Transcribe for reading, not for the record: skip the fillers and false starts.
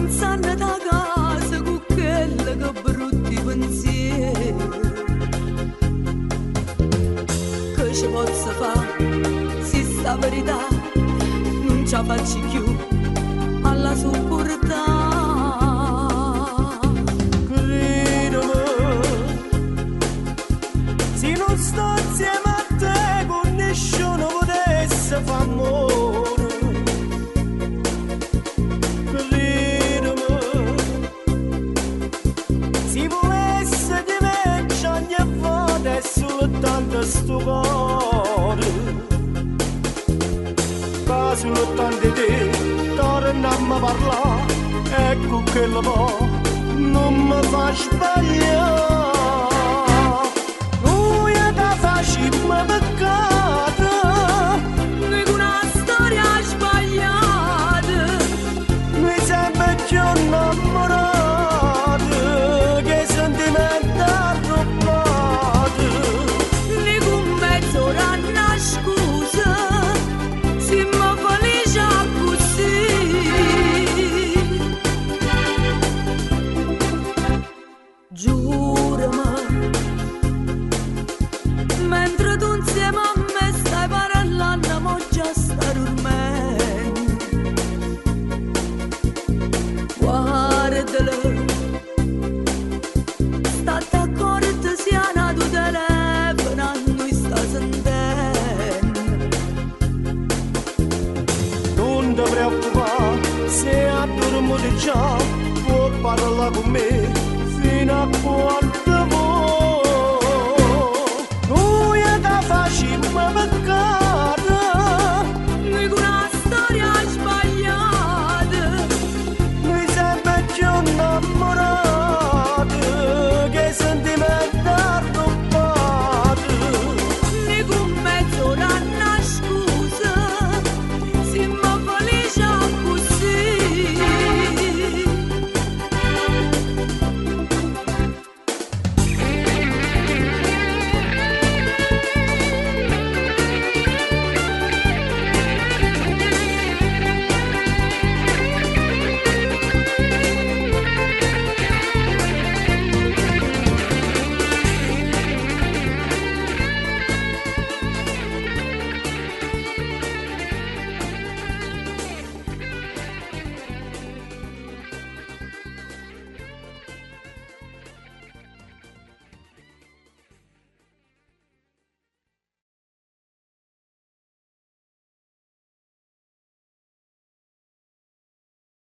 lontana da casa con quella che brutti pensieri. Che ci posso fare se sta verità non ci faccio più alla sopportare? Se non sto insieme a te con nessuno potesse far amore. Credimi, se volesse di me c'è ogni volta è soltanto sto cuore. Ma soltanto di te torniamo a parlare, ecco che lo può non mi fa sbagliare. Ma peccato, Dico una storia sbagliata, noi siamo più innamorati che sentimenti arrubati. dico un mezz'ora una scusa, siamo felici così. Giurami, mentre tu insieme a me stai parlando, mo già sta dormendo. Guardalo, sta d'accordo sia una tua telefono, a noi sta sentendo. Non ti preoccupare, se addormo di già, può parlare con me fino a qua.